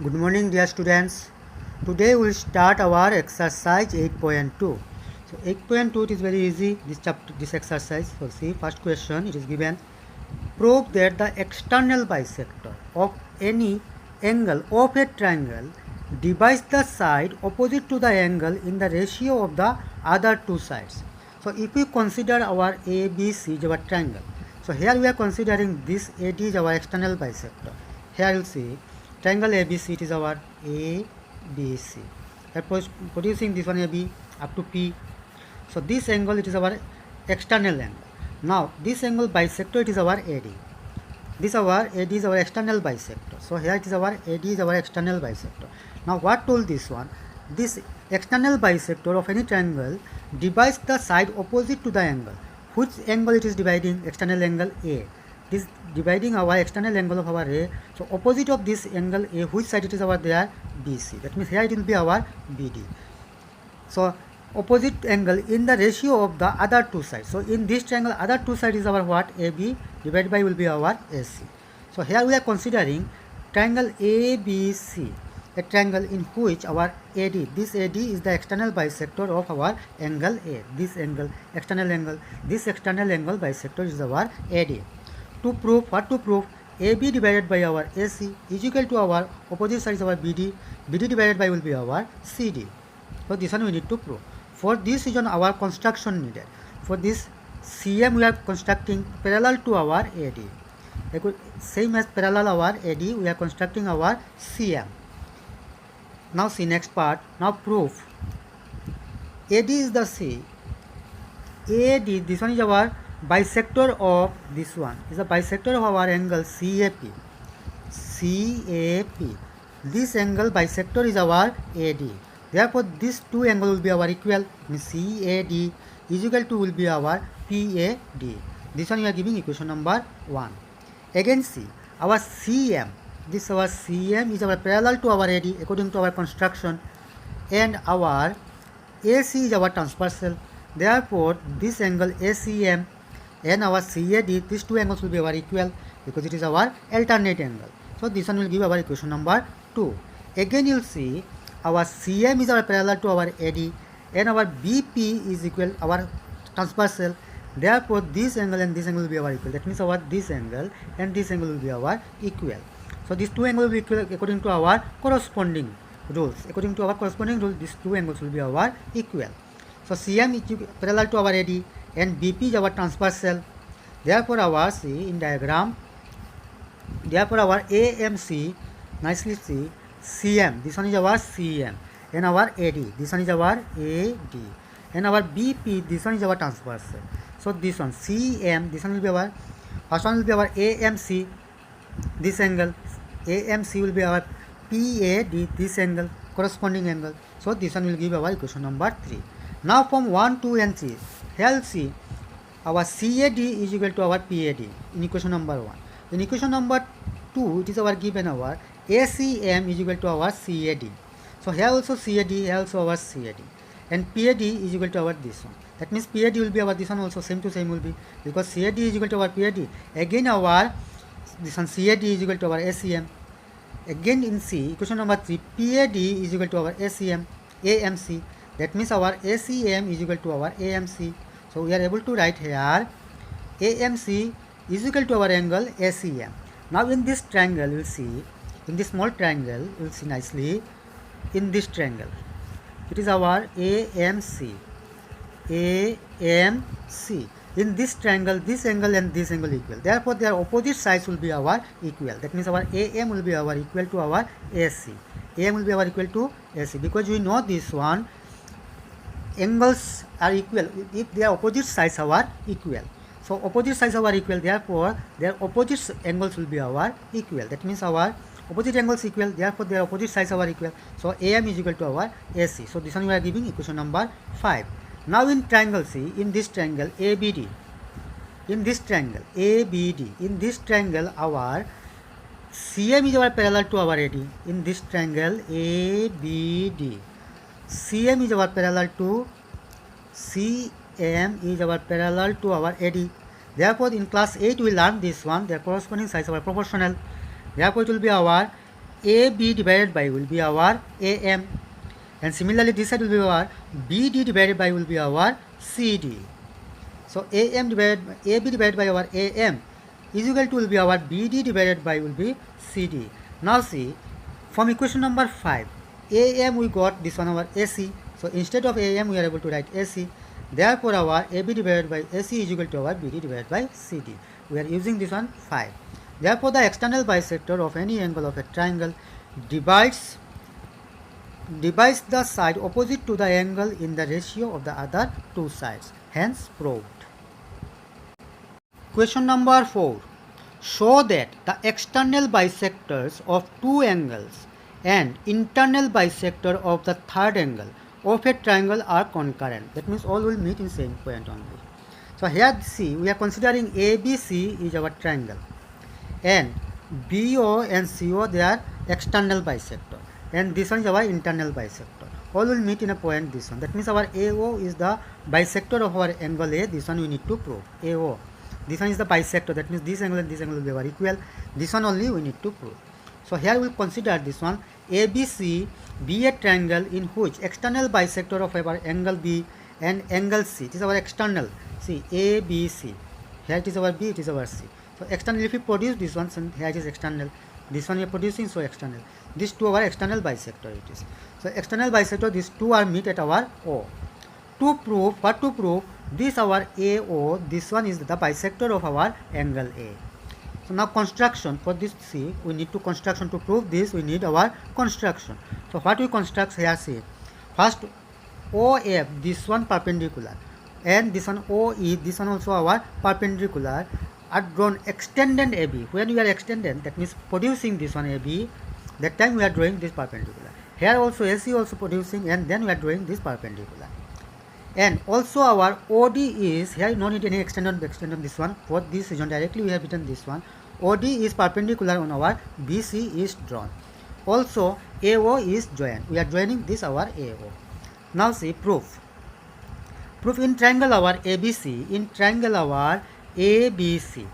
Good morning, dear students. Today we will start our exercise 8.2. So 8.2 it is very easy, this exercise. So see, first question, it is given: prove that the external bisector of any angle of a triangle divides the side opposite to the angle in the ratio of the other two sides. So if we consider our ABC is our triangle, so here we are considering this AD is our external bisector. Here you see triangle ABC, it is our ABC. We are producing this one AB up to P. So this angle, it is our external angle. Now this angle bisector, it is our AD. This our AD is our external bisector. So here it is our AD is our external bisector. Now what told this one? This external bisector of any triangle divides the side opposite to the angle. Which angle it is dividing? External angle A. This dividing our external angle of our A. So opposite of this angle A, which side it is our there? BC. That means here it will be our BD. So opposite angle in the ratio of the other two sides. So in this triangle, other two sides is our what? AB divided by will be our AC. So here we are considering triangle ABC, a triangle in which our AD, this AD is the external bisector of our angle A. This angle, external angle, this external angle bisector is our AD. To prove, what to prove? AB divided by our AC is equal to our opposite side is our BD. BD divided by will be our CD. So this one we need to prove. For this reason our construction needed. For this CM we are constructing parallel to our AD. Same as parallel our AD, we are constructing our CM. Now see next part. Now proof. AD is the C. AD, this one is our bisector of this one. Is a bisector of our angle CAP. CAP. This angle bisector is our AD. Therefore, these two angles will be our equal. Means CAD is equal to will be our PAD. This one we are giving equation number 1. Again see, our CM. This our CM is our parallel to our AD according to our construction, and our AC is our transversal. Therefore, this angle ACM and our CAD, these two angles will be our equal because it is our alternate angle. So this one will give our equation number 2. Again you will see our CM is our parallel to our AD and our BP is equal our transversal. Therefore this angle and this angle will be our equal. That means our this angle and this angle will be our equal. So these two angles will be equal according to our corresponding rules. According to our corresponding rule, these two angles will be our equal. So CM is parallel to our AD and BP is our transversal. Therefore our see in diagram, therefore our AMC, nicely see, CM, this one is our CM, and our AD, this one is our AD, and our BP, this one is our transversal. So this one CM, this one will be our, first one will be our AMC, this angle, AMC will be our PAD, this angle, corresponding angle. So this one will give our equation number 3. Now from 1, 2 and 3, here you see our CAD is equal to our PAD in equation number 1. In equation number 2, it is our given our ACM is equal to our CAD. So here also CAD, here also our CAD, and PAD is equal to our this one. That means PAD will be our this one also, same to same will be, because CAD is equal to our PAD. Again our this one CAD is equal to our ACM. Again in C, equation number 3, PAD is equal to our ACM, AMC. That means our ACM is equal to our AMC. So we are able to write here AMC is equal to our angle ACM. Now in this triangle you will see, in this small triangle you will see nicely, in this triangle it is our AMC. AMC. In this triangle, this angle and this angle equal. Therefore, their opposite sides will be our equal. That means our AM will be our equal to our AC. AM will be our equal to AC, because we know this one, angles are equal if their opposite sides are equal. So opposite sides are equal, therefore their opposite angles will be our equal. That means our opposite angles equal, therefore their opposite sides are equal. So AM is equal to our AC. So this one we are giving equation number 5. Now in triangle C, in this triangle ABD, in this triangle ABD, in this triangle our CM is our parallel to our AD. In this triangle ABD, CM is our parallel to CM is our parallel to our AD. Therefore in class 8 we learned this one, their corresponding sides are proportional. Therefore it will be our AB divided by will be our AM, and similarly this side will be our BD divided by will be our CD. So AB divided by our AM is equal to will be our BD divided by will be CD. Now see, from equation number 5, AM we got this one our AC. So instead of AM we are able to write AC. Therefore our AB divided by AC is equal to our BD divided by CD. We are using this one 5. Therefore the external bisector of any angle of a triangle divides the side opposite to the angle in the ratio of the other two sides. Hence proved. Question number 4. Show that the external bisectors of two angles and internal bisector of the third angle of a triangle are concurrent. That means all will meet in same point only. So here see, we are considering ABC is our triangle, and BO and CO they are external bisector, and this one is our internal bisector. All will meet in a point this one. That means our AO is the bisector of our angle A. This one we need to prove. AO. This one is the bisector. That means this angle and this angle will be our equal. This one only we need to prove. So here we will consider this one ABC be a triangle in which external bisector of our angle B and angle C. It is our external. See ABC. Here it is our B. It is our C. So external, if we produce this one, so here it is external. This one we are producing, so external. These two are external bisector it is. So external bisector, these two are meet at our O. To prove, what to prove? This our AO, this one is the bisector of our angle A. So now construction for this, see, we need to construction to prove this, we need our construction. So what we construct here, see, first OF, this one perpendicular, and this one OE, this one also our perpendicular, are drawn extended AB. When we are extended, that means producing this one AB, that time we are drawing this perpendicular. Here also AC also producing, and then we are drawing this perpendicular. And also our OD is, here no need any extend on this one. For this region directly we have written this one. OD is perpendicular on our BC is drawn. Also AO is joined. We are joining this our AO. Now see proof. Proof in triangle our ABC, in triangle our ABC.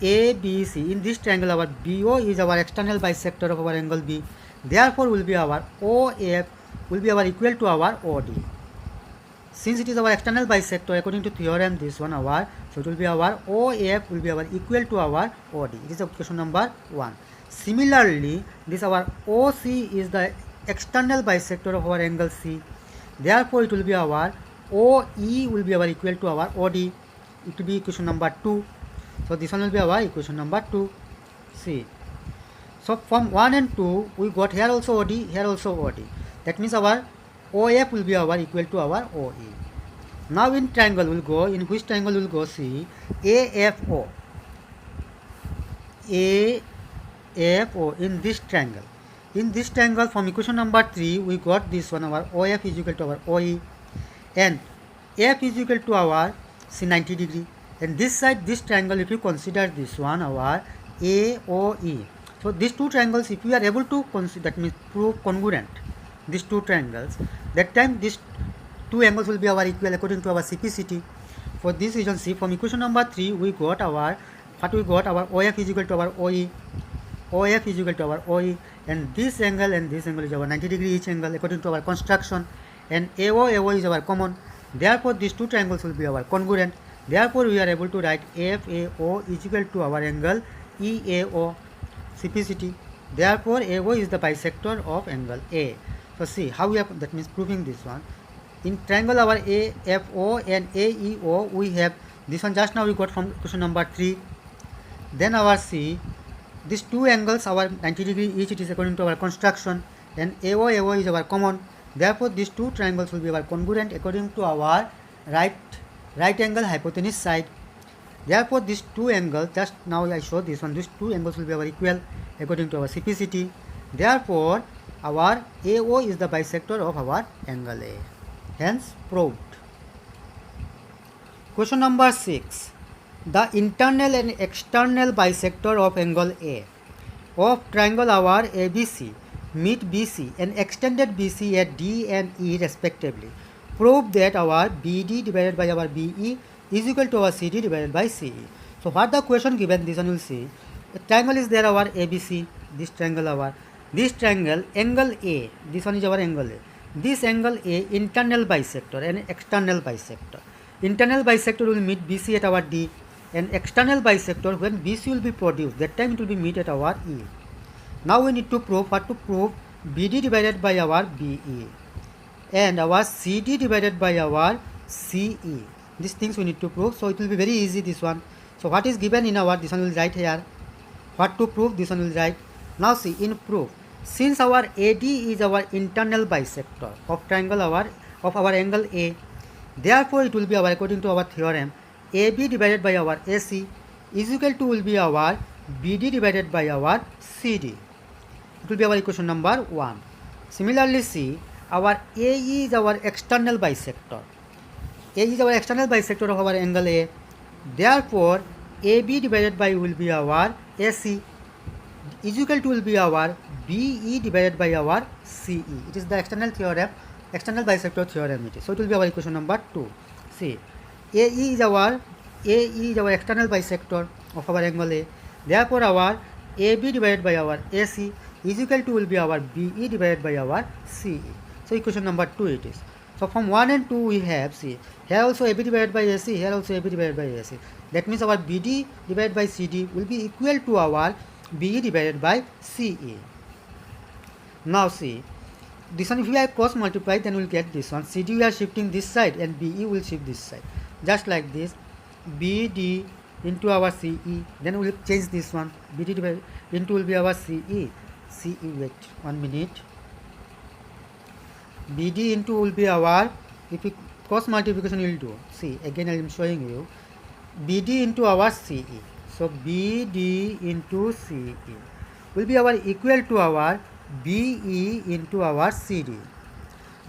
ABC, in this triangle our BO is our external bisector of our angle B. Therefore will be our OF will be our equal to our OD. Since it is our external bisector according to theorem this one our, so it will be our OF will be our equal to our OD. It is question number 1. Similarly, this our OC is the external bisector of our angle C. Therefore it will be our OE will be our equal to our OD. It will be equation number 2. So this one will be our equation number 2. See. So from 1 and 2 we got here also OD, here also OD. That means our OF will be our equal to our OE. Now in triangle will go, in which triangle will go, see, AFO. AFO in this triangle. In this triangle from equation number 3 we got this one our OF is equal to our OE, and F is equal to our see 90 degree. And this side, this triangle, if you consider this one our AOE. So these two triangles, if we are able to consider, that means prove congruent, these two triangles, that time these two angles will be our equal according to our CPCT. For this region, see, from equation number 3 we got our, what we got, our OF is equal to our OE, OF is equal to our OE, and this angle is our 90 degree each angle according to our construction, and AO is our common. Therefore these two triangles will be our congruent. Therefore we are able to write FAO is equal to our angle EAO, CPCT. Therefore AO is the bisector of angle A. So see how we have, that means proving this one. In triangle our AFO and AEO we have this one just now we got from question number 3. Then our C, these two angles our 90 degree each, it is according to our construction, and AO is our common. Therefore these two triangles will be our congruent according to our right angle hypotenuse side. Therefore these two angles, just now I showed this one, these two angles will be our equal according to our CPCT. Therefore our AO is the bisector of our angle A. Hence proved. Question number 6. The internal and external bisector of angle A of triangle our ABC meet BC and extended BC at D and E respectively. Prove that our BD divided by our BE is equal to our CD divided by CE. So what the question given, this one will see. A triangle is there our ABC. this triangle angle A, this one is our angle A. This angle A internal bisector and external bisector. Internal bisector will meet BC at our D, and external bisector, when BC will be produced, that time it will be meet at our E. Now we need to prove what to prove: BD divided by our BE and our CD divided by our CE. These things we need to prove, so it will be very easy, this one. So what is given in our, this one will write here. What to prove, this one will write. Now see, in proof, since our AD is our internal bisector of triangle of our angle A, therefore it will be our, according to our theorem, AB divided by our AC is equal to will be our BD divided by our CD. It will be our equation number 1. Similarly, see, our AE is our external bisector. A is our external bisector of our angle A. Therefore, AB divided by will be our AC is equal to will be our BE divided by our CE. It is the external bisector theorem it is. So it will be our equation number 2. See, AE is our external bisector of our angle A. Therefore, our AB divided by our AC is equal to will be our BE divided by our CE. So equation number 2 it is. So from 1 and 2 we have, see, here also AB divided by AC, here also AB divided by AC. That means our BD divided by CD will be equal to our BE divided by CE. Now see, this one if we are cross multiply, then we will get this one. CD we are shifting this side and BE will shift this side. Just like this, BD into our CE, then we will change this one. BD divided into will be our CE. CE, wait 1 minute. BD into will be our, if we cross multiplication we will do. See, again I am showing you. BD into our CE. So BD into CE will be our equal to our BE into our CD.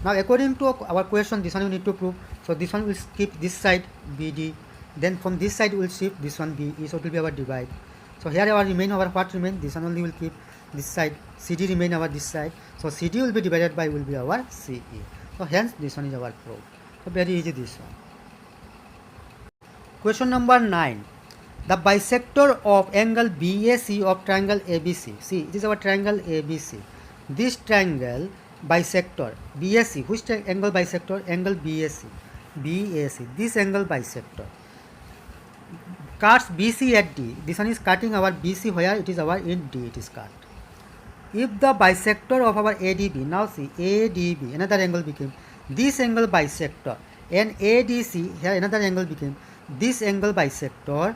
Now according to our question, this one we need to prove. So this one will skip this side BD. Then from this side we will shift this one BE. So it will be our divide. So here our remain, our what remain, this one only will keep this side. CD remain our this side. So CD will be divided by will be our CE. So hence this one is our proof. So very easy this one. Question number 9. The bisector of angle BAC of triangle ABC. See, it is our triangle ABC. This triangle bisector BAC, which angle bisector? Angle BAC. BAC. This angle bisector cuts BC at D. This one is cutting our BC where it is our in D. It is cut. If the bisector of our ADB, now see, ADB, another angle became this angle bisector, and ADC, here another angle became this angle bisector,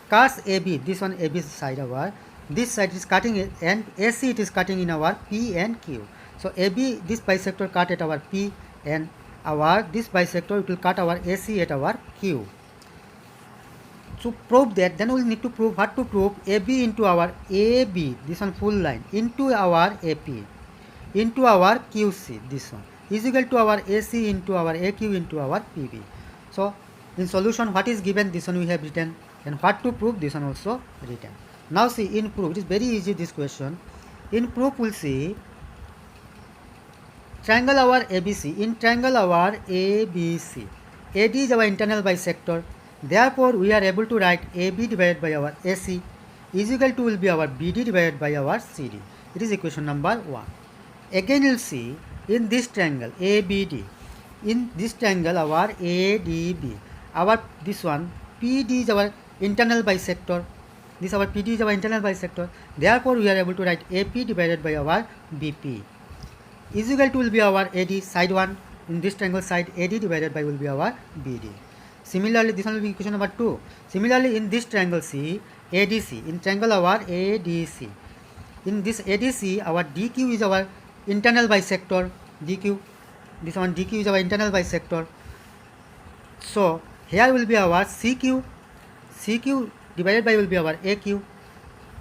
cuts AB, this one AB side our, this side is cutting it, and AC it is cutting in our P and Q. So AB, this bisector cut at our P, and our this bisector it will cut our AC at our Q. To prove that, then we will need to prove what to prove: AB into our AB, this one full line, into our AP, into our QC, this one, is equal to our AC into our AQ into our PB. So in solution, what is given, this one we have written, and what to prove, this one also written. Now see, in proof, it is very easy this question. In proof, we will see triangle our ABC. In triangle our ABC, AD is our internal bisector. Therefore, we are able to write AB divided by our AC is equal to will be our BD divided by our CD. It is equation number 1. Again, you will see in this triangle ABD, in this triangle our ADB, our this one PD is our internal bisector. This our PD is our internal bisector. Therefore, we are able to write AP divided by our BP is equal to will be our AD side 1. In this triangle side AD divided by will be our BD. Similarly, this one will be equation number 2. Similarly, in this triangle C, ADC, in triangle our ADC, in this ADC, our DQ is our internal bisector, DQ, this one DQ is our internal bisector. So, here will be our CQ divided by will be our AQ,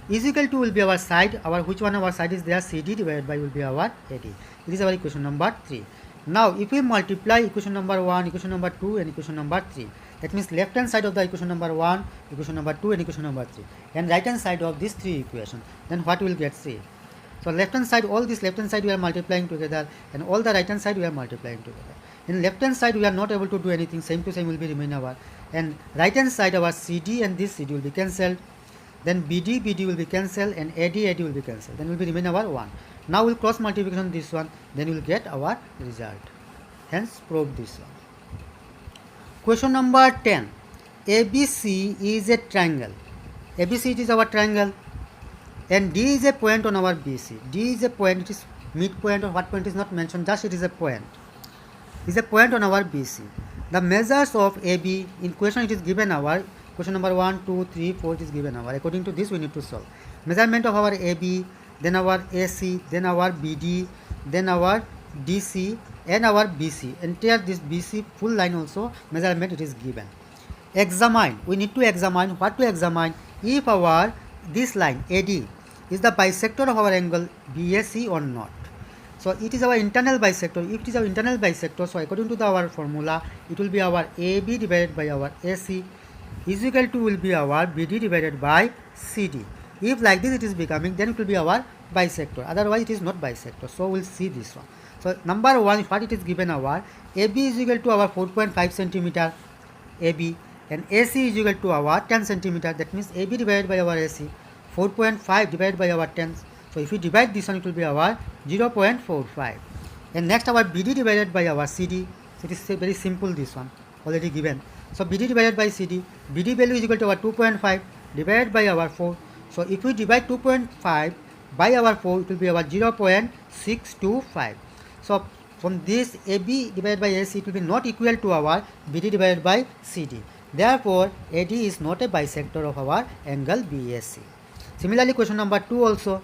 is equal to will be our side, our which one our side is there, CD divided by will be our AD. It is our equation number 3. Now, if we multiply equation number 1, equation number 2 and equation number 3, that means left hand side of the equation number 1, equation number 2 and equation number 3, and right hand side of these 3 equations, then what we will get, say. So, left hand side, all this left hand side we are multiplying together, and all the right hand side we are multiplying together. In left hand side we are not able to do anything, same to same will be remain our, and right hand side our CD and this CD will be cancelled. then BD will be cancelled, and AD will be cancelled. Then will be remain our 1. Now we'll cross multiplication this one, then we'll get our result. Hence prove this one. Question number 10. ABC is a triangle. ABC it is our triangle, and D is a point on our BC. D is a point, it is midpoint or what point is not mentioned, just it is a point. It is a point on our BC. The measures of AB in question it is given our question number 1, 2, 3, 4 it is given our. According to this we need to solve. Measurement of our AB, then our AC, then our BD, then our DC and our BC. Entire this BC full line also measurement it is given. Examine. We need to examine. What to examine? If our this line AD is the bisector of our angle BAC or not. So it is our internal bisector. If it is our internal bisector, so according to our formula, it will be our AB divided by our AC is equal to will be our BD divided by CD. If like this it is becoming, then it will be our bisector. Otherwise it is not bisector. So we'll see this one. So number 1, what it is given our AB is equal to our 4.5 centimeter AB, and AC is equal to our 10 centimeter. That means AB divided by our AC 4.5 divided by our 10. So if we divide this one, it will be our 0.45. And next our BD divided by our CD. So it is very simple, this one already given. So BD divided by CD, BD value is equal to our 2.5 divided by our 4. So if we divide 2.5 by our 4, it will be our 0.625. So from this AB divided by AC, it will be not equal to our BD divided by CD. Therefore, AD is not a bisector of our angle BAC. Similarly, question number 2 also.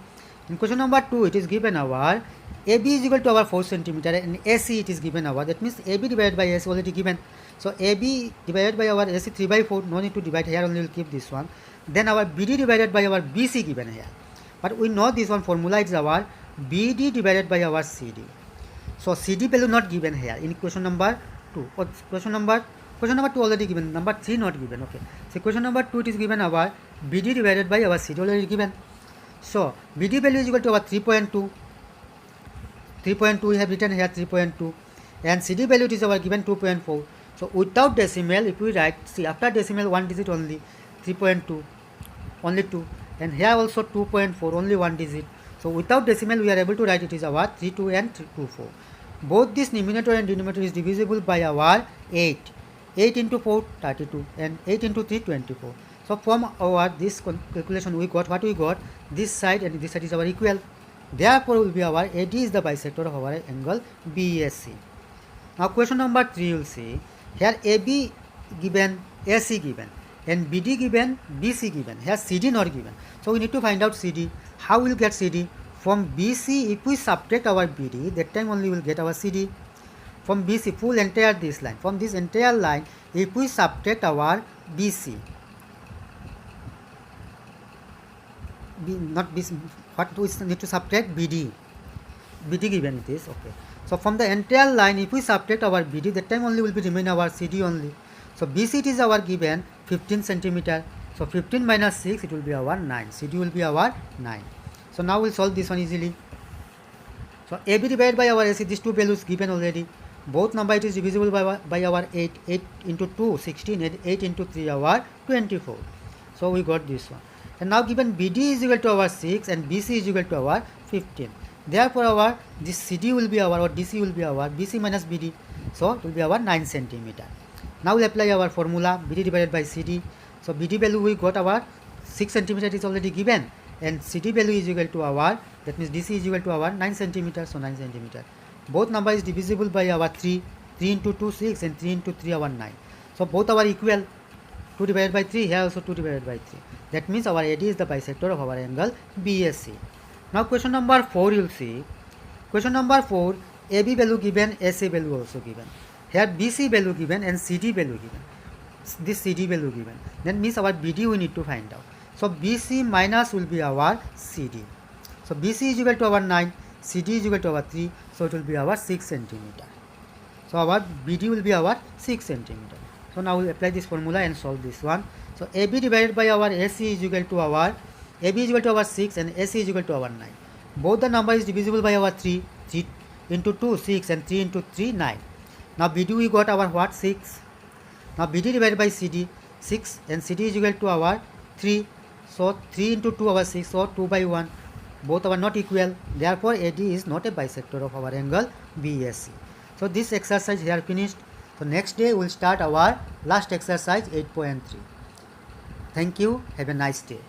In question number 2, it is given our AB is equal to our 4 centimeter and AC it is given our. That means AB divided by AC already given. So AB divided by our AC 3 by 4. No need to divide here. Only will keep this one. Then our BD divided by our BC given here. But we know this one formula is our BD divided by our CD. So CD value not given here in question number 2. Or question number 2 already given. Number 3 not given. Okay. So question number 2 it is given our BD divided by our CD already given. So BD value is equal to our 3.2. 3.2 we have written here 3.2, and CD value is our given 2.4. So without decimal, if we write, see after decimal 1 digit only 3.2, only 2, and here also 2.4, only 1 digit. So without decimal we are able to write it is our 32 and 24. Both this numerator and denominator is divisible by our 8. 8 into 4 32 and 8 into 3 24. So from our this calculation we got what we got, this side and this side is our equal. Therefore will be our AD is the bisector of our angle BAC. Now question number 3 you will see here AB given, AC given, and BD given, BC given. Here CD not given. So we need to find out CD. How we will get CD? From BC, if we subtract our BD, that time only we will get our CD. From BC, full entire this line. From this entire line, if we subtract our BC, not BC, what we need to subtract BD. BD given it is, okay. So from the entire line, if we subtract our BD, that time only will be remain our CD only. So BC it is our given 15 centimeter. So 15 minus 6, it will be our 9. CD will be our 9. So now we'll solve this one easily. So AB divided by our AC, these two values given already. Both number it is divisible by our 8. 8 into 2, 16, and 8 into 3, our 24. So we got this one. And now given BD is equal to our 6 and BC is equal to our 15. Therefore our this CD will be our, or DC will be our BC minus BD. So it will be our 9 centimeter. Now we apply our formula BD divided by CD. So BD value we got our 6 centimeter is already given, and CD value is equal to our, that means DC is equal to our 9 centimeter. So 9 centimeter. Both number is divisible by our 3. 3 into 2 6 and 3 into 3 our 9. So both are equal. 2 divided by 3, here also 2 divided by 3. That means our AD is the bisector of our angle BAC. Now question number 4 you will see. Question number 4, AB value given, AC value also given. Here BC value given and CD value given. This CD value given. Then means our BD we need to find out. So BC minus will be our CD. So BC is equal to our 9, CD is equal to our 3. So it will be our 6 centimeter. So our BD will be our 6 centimeter. So now we will apply this formula and solve this one. So AB divided by our AC is equal to our, AB is equal to our 6 and AC is equal to our 9. Both the number is divisible by our 3. 3 into 2 6 and 3 into 3 9. Now BD we got our what? 6. Now BD divided by CD 6 and CD is equal to our 3. So 3 into 2 over 6, so 2 by 1. Both are not equal. Therefore, AD is not a bisector of our angle BAC. So this exercise here finished. So next day we will start our last exercise 8.3. Thank you. Have a nice day.